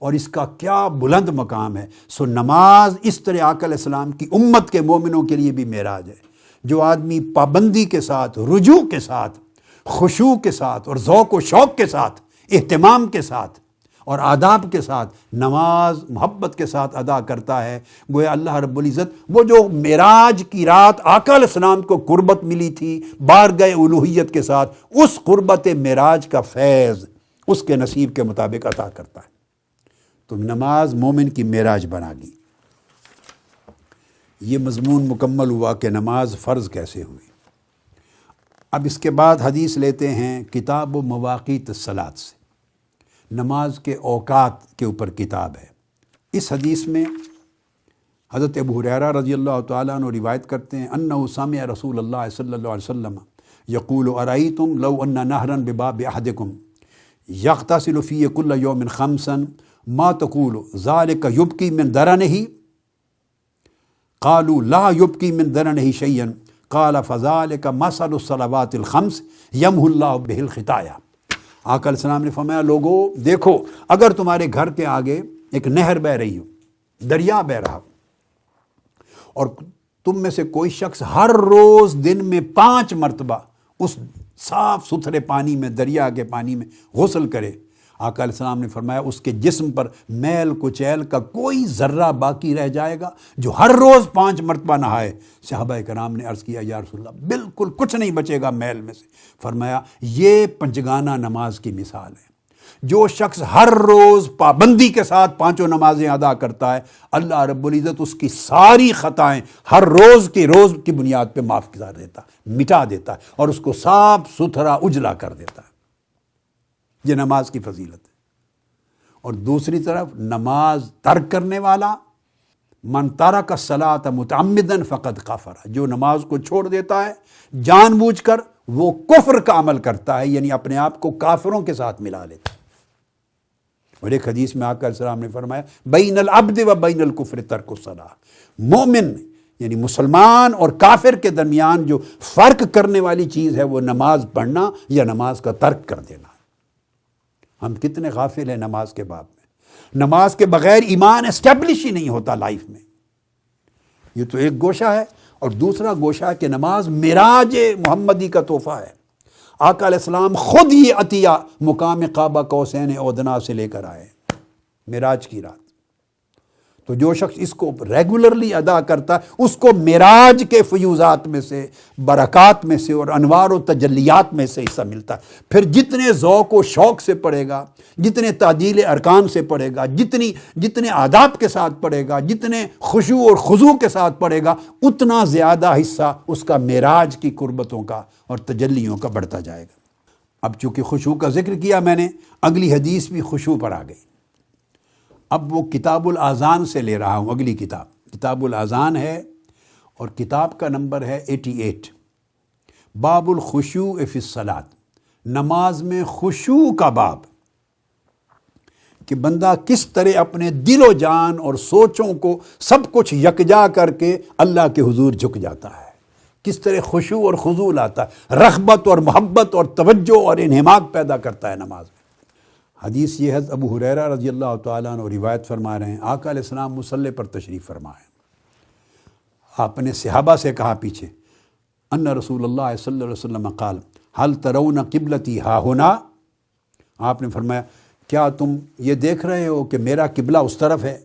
A: اور اس کا کیا بلند مقام ہے۔ نماز اس طرح آقا علیہ السلام کی امت کے مومنوں کے لیے بھی معراج ہے۔ جو آدمی پابندی کے ساتھ، رجوع کے ساتھ خشوع کے ساتھ اور ذوق و شوق کے ساتھ، اہتمام کے ساتھ اور آداب کے ساتھ نماز محبت کے ساتھ ادا کرتا ہے، گویا اللہ رب العزت وہ جو معراج کی رات آقا علیہ السلام کو قربت ملی تھی بارگاہ الوہیت کے ساتھ، اس قربت معراج کا فیض اس کے نصیب کے مطابق عطا کرتا ہے۔ تو نماز مومن کی معراج بنا گی۔ یہ مضمون مکمل ہوا کہ نماز فرض کیسے ہوئی۔ اب اس کے بعد حدیث لیتے ہیں کتاب و مواقیت الصلاۃ سے، نماز کے اوقات کے اوپر کتاب ہے۔ اس حدیث میں حضرت ابو ہریرہ رضی اللہ تعالیٰ عنہ روایت کرتے ہیں انہ سمع رسول اللہ صلی اللہ علیہ وسلم یقول ارأیتم لو ان نہرا بباب احدکم یغتسل فیہ کل یوم خمسا ما تقول ذلک یبکی من درنہ قالوا لا یبکی من درنہ شیئا قال فذلک مثل الصلوات الخمس یمحو اللہ بہ الخطایا۔ آقا علیہ السلام نے فرمایا لوگو دیکھو، اگر تمہارے گھر کے آگے ایک نہر بہہ رہی ہو، دریا بہہ رہا ہو، اور تم میں سے کوئی شخص ہر روز دن میں 5 مرتبہ اس صاف ستھرے پانی میں، دریا کے پانی میں غسل کرے، آقا علیہ السلام نے فرمایا اس کے جسم پر میل کچیل کا کوئی ذرہ باقی رہ جائے گا جو ہر روز 5 مرتبہ نہائے۔ صحابہ کرام نے عرض کیا یا رسول اللہ بالکل کچھ نہیں بچے گا میل میں سے۔ فرمایا یہ پنجگانہ نماز کی مثال ہے۔ جو شخص ہر روز پابندی کے ساتھ 5 نمازیں ادا کرتا ہے، اللہ رب العزت اس کی ساری خطائیں ہر روز کی بنیاد پہ معاف کر دیتا، مٹا دیتا ہے اور اس کو صاف ستھرا اجلا کر دیتا ہے۔ یہ نماز کی فضیلت ہے۔ اور دوسری طرف نماز ترک کرنے والا من ترک الصلاۃ متعمدا فقد کفر، جو نماز کو چھوڑ دیتا ہے جان بوجھ کر، وہ کفر کا عمل کرتا ہے، یعنی اپنے آپ کو کافروں کے ساتھ ملا لیتا ہے۔ اور ایک حدیث میں آقا علیہ السلام نے فرمایا بین العبد و بین الکفر ترک الصلاۃ، مومن یعنی مسلمان اور کافر کے درمیان جو فرق کرنے والی چیز ہے وہ نماز پڑھنا یا نماز کا ترک کر دینا۔ ہم کتنے غافل ہیں نماز کے باب میں۔ نماز کے بغیر ایمان اسٹیبلش ہی نہیں ہوتا لائف میں۔ یہ تو ایک گوشہ ہے، اور دوسرا گوشہ ہے کہ نماز معراج محمدی کا تحفہ ہے۔ آقا علیہ السلام خود یہ عطیہ مقام قاب قوسین او ادنیٰ سے لے کر آئے معراج کی رات۔ تو جو شخص اس کو ریگولرلی ادا کرتا ہے اس کو معراج کے فیوزات میں سے، برکات میں سے اور انوار و تجلیات میں سے حصہ ملتا ہے۔ پھر جتنے ذوق و شوق سے پڑھے گا، جتنے تعدیل ارکان سے پڑھے گا، جتنے آداب کے ساتھ پڑھے گا، جتنے خشوع اور خضوع کے ساتھ پڑھے گا، اتنا زیادہ حصہ اس کا معراج کی قربتوں کا اور تجلیوں کا بڑھتا جائے گا۔ اب چونکہ خشوع کا ذکر کیا میں نے، اگلی حدیث بھی خشوع پر آ گئی۔ اب وہ کتاب الاذان سے لے رہا ہوں، اگلی کتاب الاذان ہے اور کتاب کا نمبر ہے 88۔ باب الخشوع فی الصلاۃ، نماز میں خشوع کا باب، کہ بندہ کس طرح اپنے دل و جان اور سوچوں کو سب کچھ یکجا کر کے اللہ کے حضور جھک جاتا ہے، کس طرح خشوع اور خضوع لاتا ہے، رغبت اور محبت اور توجہ اور انہماک پیدا کرتا ہے نماز میں۔ حدیث یہ ہے ابو ہریرہ رضی اللہ تعالیٰ عنہ روایت فرما رہے ہیں، آقا علیہ السلام مصلی پر تشریف فرمائے، آپ نے صحابہ سے کہا پیچھے، ان رسول اللہ صلی اللہ علیہ وسلم قال هل ترون قبلتی ہا ہونا، آپ نے فرمایا کیا تم یہ دیکھ رہے ہو کہ میرا قبلہ اس طرف ہے،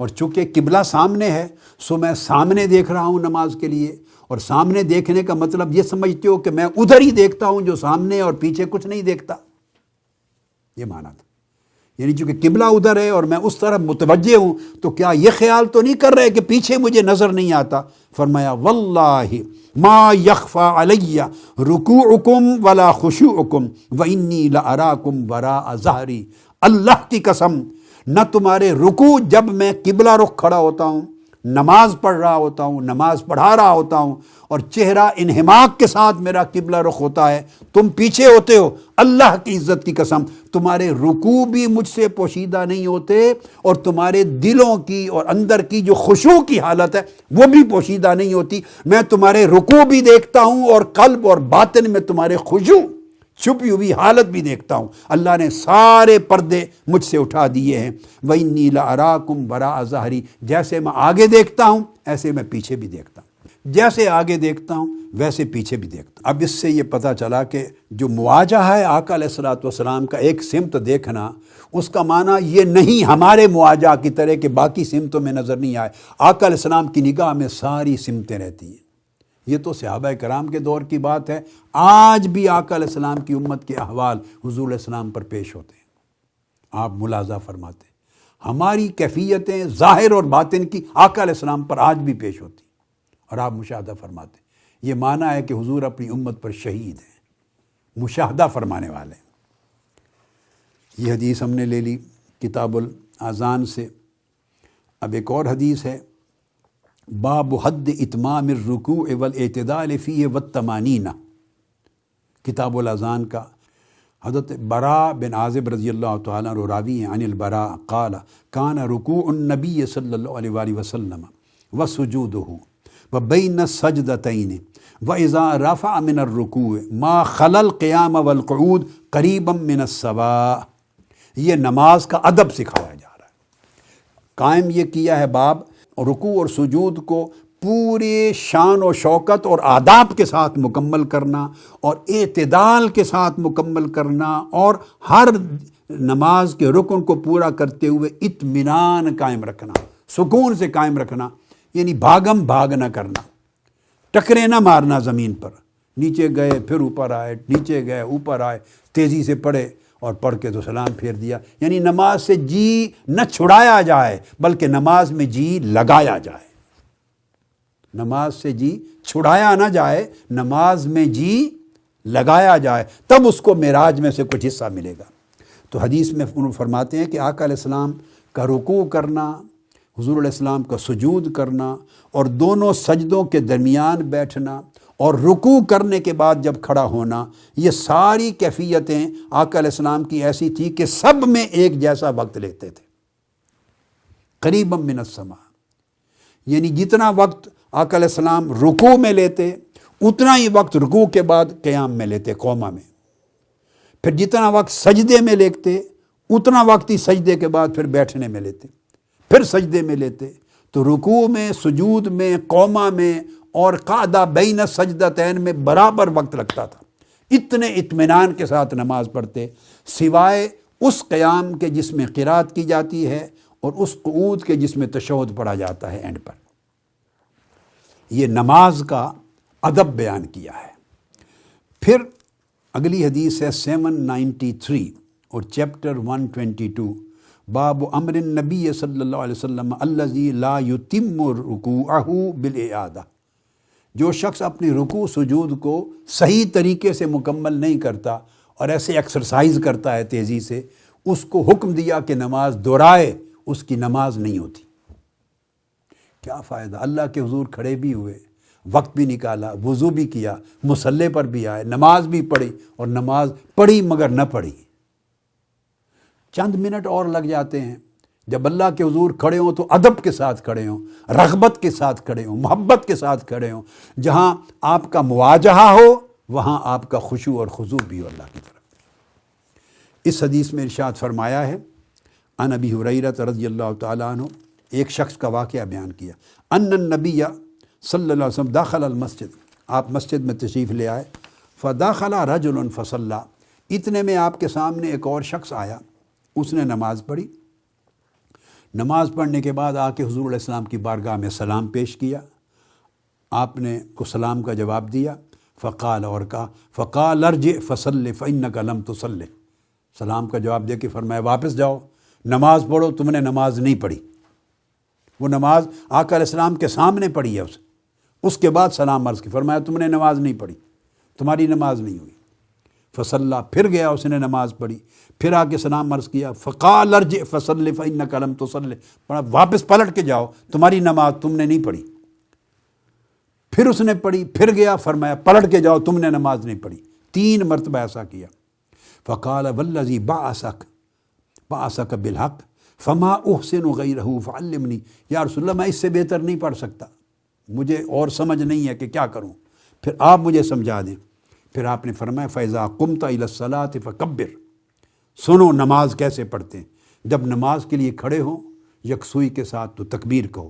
A: اور چونکہ قبلہ سامنے ہے سو میں سامنے دیکھ رہا ہوں نماز کے لیے، اور سامنے دیکھنے کا مطلب یہ سمجھتے ہو کہ میں ادھر ہی دیکھتا ہوں جو سامنے اور پیچھے کچھ نہیں دیکھتا، یہ معنی تھا۔ یعنی چونکہ قبلہ ادھر ہے اور میں اس طرف متوجہ ہوں تو کیا یہ خیال تو نہیں کر رہے کہ پیچھے مجھے نظر نہیں آتا؟ فرمایا واللہ ما یخفى علی رکوعکم ولا خشوعکم وانی لاراکم وراء ظہری، اللہ کی قسم نہ تمہارے رکوع جب میں قبلہ رخ کھڑا ہوتا ہوں، نماز پڑھ رہا ہوتا ہوں، نماز پڑھا رہا ہوتا ہوں اور چہرہ انہماک کے ساتھ میرا قبلہ رخ ہوتا ہے، تم پیچھے ہوتے ہو، اللہ کی عزت کی قسم تمہارے رکوع بھی مجھ سے پوشیدہ نہیں ہوتے اور تمہارے دلوں کی اور اندر کی جو خشوع کی حالت ہے وہ بھی پوشیدہ نہیں ہوتی۔ میں تمہارے رکوع بھی دیکھتا ہوں اور قلب اور باطن میں تمہارے خشوع چھپی ہوئی حالت بھی دیکھتا ہوں۔ اللہ نے سارے پردے مجھ سے اٹھا دیے ہیں۔ وَإِنِّي لَأَرَاكُمْ وَرَاءَ ظَهْرِي، جیسے میں آگے دیکھتا ہوں ایسے میں پیچھے بھی دیکھتا ہوں۔ جیسے آگے دیکھتا ہوں ویسے پیچھے بھی دیکھتا ہوں۔ اب اس سے یہ پتہ چلا کہ جو مواجہ ہے آقا علیہ الصلوۃ والسلام کا ایک سمت دیکھنا، اس کا معنی یہ نہیں ہمارے مواجہ کی طرح کہ باقی سمتوں میں نظر نہیں آئے۔ آقا علیہ السلام کی نگاہ میں ساری سمتیں رہتی ہیں۔ یہ تو صحابہ کرام کے دور کی بات ہے، آج بھی آقا علیہ السلام کی امت کے احوال حضور علیہ السلام پر پیش ہوتے ہیں۔ آپ ملاحظہ فرماتے ہیں ہماری کیفیتیں ظاہر اور باطن کی آقا علیہ السلام پر آج بھی پیش ہوتی ہیں، اور آپ مشاہدہ فرماتے ہیں۔ یہ معنی ہے کہ حضور اپنی امت پر شہید ہیں، مشاہدہ فرمانے والے ہیں۔ یہ حدیث ہم نے لے لی کتاب الاذان سے۔ اب ایک اور حدیث ہے، باب حد اتمام الرکوع والاعتدال فیہ والتمانین، کتاب الاذان کا۔ حضرت براء بن عازب رضی اللہ تعالیٰ عنہ راوی ہیں، عن البراء قال کان رکوع النبی صلی اللہ علیہ وآلہ وسلم وسجودہ وبین السجدتین واذا رفع من الرکوع ما خلا القیام والقعود قریبا من السواء۔ یہ نماز کا ادب سکھایا جا رہا ہے۔ قائم یہ کیا ہے باب رکوع اور سجود کو پورے شان و شوکت اور آداب کے ساتھ مکمل کرنا، اور اعتدال کے ساتھ مکمل کرنا، اور ہر نماز کے رکن کو پورا کرتے ہوئے اطمینان قائم رکھنا، سکون سے قائم رکھنا، یعنی بھاگم بھاگ نہ کرنا، ٹکرے نہ مارنا زمین پر، نیچے گئے پھر اوپر آئے، نیچے گئے اوپر آئے، تیزی سے پڑھے اور پڑھ کے تو سلام پھیر دیا۔ یعنی نماز سے جی نہ چھڑایا جائے بلکہ نماز میں جی لگایا جائے۔ نماز سے جی چھڑایا نہ جائے، نماز میں جی لگایا جائے، تب اس کو معراج میں سے کچھ حصہ ملے گا۔ تو حدیث میں فرماتے ہیں کہ آقا علیہ السلام کا رکوع کرنا، حضور علیہ السلام کا سجود کرنا، اور دونوں سجدوں کے درمیان بیٹھنا، اور رکوع کرنے کے بعد جب کھڑا ہونا، یہ ساری کیفیتیں آقا علیہ السلام کی ایسی تھی کہ سب میں ایک جیسا وقت لیتے تھے، قریبا من السماء، یعنی جتنا وقت آقا علیہ السلام رکوع میں لیتے اتنا ہی وقت رکوع کے بعد قیام میں لیتے، قوما میں، پھر جتنا وقت سجدے میں لیتے اتنا وقت ہی سجدے کے بعد پھر بیٹھنے میں لیتے، پھر سجدے میں لیتے۔ تو رکوع میں، سجود میں، قوما میں اور قعدہ بین السجدتین میں برابر وقت لگتا تھا۔ اتنے اطمینان کے ساتھ نماز پڑھتے، سوائے اس قیام کے جس میں قرات کی جاتی ہے اور اس قعود کے جس میں تشہد پڑھا جاتا ہے اینڈ پر۔ یہ نماز کا ادب بیان کیا ہے۔ پھر اگلی حدیث ہے 793 اور چیپٹر 122، باب امر النبی صلی اللہ علیہ وسلم الذی لا یتم رکوعہ بالاعادہ۔ جو شخص اپنی رکوع سجود کو صحیح طریقے سے مکمل نہیں کرتا اور ایسے ایکسرسائز کرتا ہے تیزی سے، اس کو حکم دیا کہ نماز دہرائے، اس کی نماز نہیں ہوتی۔ کیا فائدہ، اللہ کے حضور کھڑے بھی ہوئے، وقت بھی نکالا، وضو بھی کیا، مصلی پر بھی آئے، نماز بھی پڑھی، اور نماز پڑھی مگر نہ پڑھی۔ چند منٹ اور لگ جاتے ہیں۔ جب اللہ کے حضور کھڑے ہوں تو ادب کے ساتھ کھڑے ہوں، رغبت کے ساتھ کھڑے ہوں، محبت کے ساتھ کھڑے ہوں۔ جہاں آپ کا مواجہہ ہو وہاں آپ کا خشوع اور خضوع بھی ہو اللہ کی طرف۔ اس حدیث میں ارشاد فرمایا ہے، عن ابی ہریرہ رضی اللہ تعالیٰ عنہ، ایک شخص کا واقعہ بیان کیا، ان النبی صلی اللہ علیہ وسلم داخل المسجد، آپ مسجد میں تشریف لے آئے، فداخل رجل فصلی، اتنے میں آپ کے سامنے ایک اور شخص آیا، اس نے نماز پڑھی۔ نماز پڑھنے کے بعد آ کے حضور علیہ السلام کی بارگاہ میں سلام پیش کیا، آپ نے کو سلام کا جواب دیا، فقال، اور کہا، فقال ارجع فصلی فانک لم تصلی، سلام کا جواب دے کے فرمایا واپس جاؤ، نماز پڑھو، تم نے نماز نہیں پڑھی۔ وہ نماز آقا علیہ السلام کے سامنے پڑھی ہے اس کے بعد سلام عرض کی، فرمایا تم نے نماز نہیں پڑھی، تمہاری نماز نہیں ہوئی۔ فصلی، پھر گیا اس نے نماز پڑھی، پھر آ کے سلام عرض کیا، فقال ارجع فصلی فانک لم تصلی، واپس پلٹ کے جاؤ، تمہاری نماز تم نے نہیں پڑھی۔ پھر اس نے پڑھی، پھر گیا، فرمایا پلٹ کے جاؤ، تم نے نماز نہیں پڑھی۔ 3 مرتبہ ایسا کیا۔ فقال والذی بعثک بالحق فما احسن غیرہ فعلمنی، یا رسول اللہ میں اس سے بہتر نہیں پڑھ سکتا، مجھے اور سمجھ نہیں ہے کہ کیا کروں، پھر آپ مجھے سمجھا دیں۔ پھر آپ نے فرمایا فَإِذَا قُمْتَ إِلَى الصَّلَاةِ فَكَبِّرْ، سنو نماز کیسے پڑھتے ہیں، جب نماز کے لیے کھڑے ہوں یکسوئی کے ساتھ تو تکبیر کہو،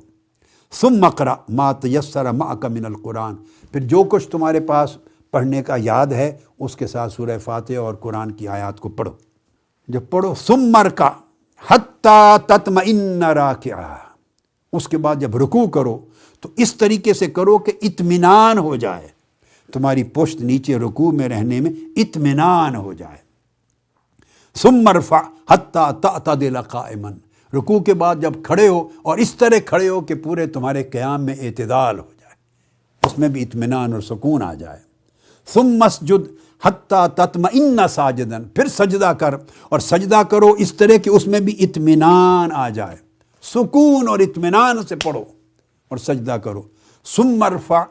A: ثم اقرأ ما تیسر معک من القرآن، پھر جو کچھ تمہارے پاس پڑھنے کا یاد ہے اس کے ساتھ سورہ فاتحہ اور قرآن کی آیات کو پڑھو۔ جب پڑھو ثم ارکع حتی تطمئن راکعا، اس کے بعد جب رکوع کرو تو اس طریقے سے کرو کہ اطمینان ہو جائے، تمہاری پشت نیچے رکوع میں رہنے میں اطمینان ہو جائے۔ ثم ارفع حتی تعتدل قائما، رکوع کے بعد جب کھڑے ہو اور اس طرح کھڑے ہو کہ پورے تمہارے قیام میں اعتدال ہو جائے، اس میں بھی اطمینان اور سکون آ جائے۔ ثم اسجد حتی تطمئن ساجدا، پھر سجدہ کر اور سجدہ کرو اس طرح کہ اس میں بھی اطمینان آ جائے، سکون اور اطمینان سے پڑھو اور سجدہ کرو۔ ثم ارفع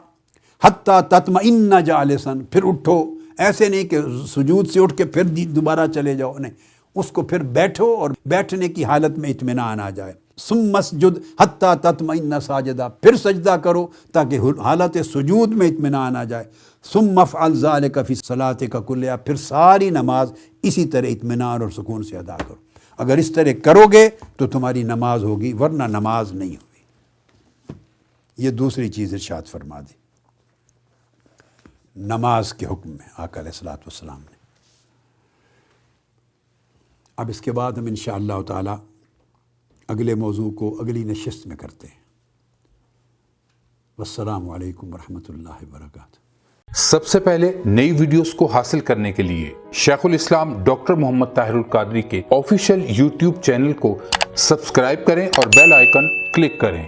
A: حتی تطمئن جالسا، پھر اٹھو، ایسے نہیں کہ سجود سے اٹھ کے پھر دوبارہ چلے جاؤ، نہیں، اس کو پھر بیٹھو اور بیٹھنے کی حالت میں اطمینان آ جائے۔ ثم اسجد حتی تطمئن ساجدا، پھر سجدہ کرو تاکہ حالت سجود میں اطمینان آ جائے۔ ثم افعل ذلک فی صلاتک کلھا، پھر ساری نماز اسی طرح اطمینان اور سکون سے ادا کرو۔ اگر اس طرح کرو گے تو تمہاری نماز ہوگی، ورنہ نماز نہیں ہوگی۔ یہ دوسری چیز ارشاد فرما دی نماز کے حکم میں آقا علیہ الصلوۃ والسلام نے۔ اب اس کے بعد ہم انشاءاللہ تعالی اگلے موضوع کو اگلی نشست میں کرتے ہیں۔ والسلام علیکم ورحمۃ اللہ وبرکاتہ۔
B: سب سے پہلے نئی ویڈیوز کو حاصل کرنے کے لیے شیخ الاسلام ڈاکٹر محمد طاہر القادری کے آفیشیل یوٹیوب چینل کو سبسکرائب کریں اور بیل آئیکن کلک کریں۔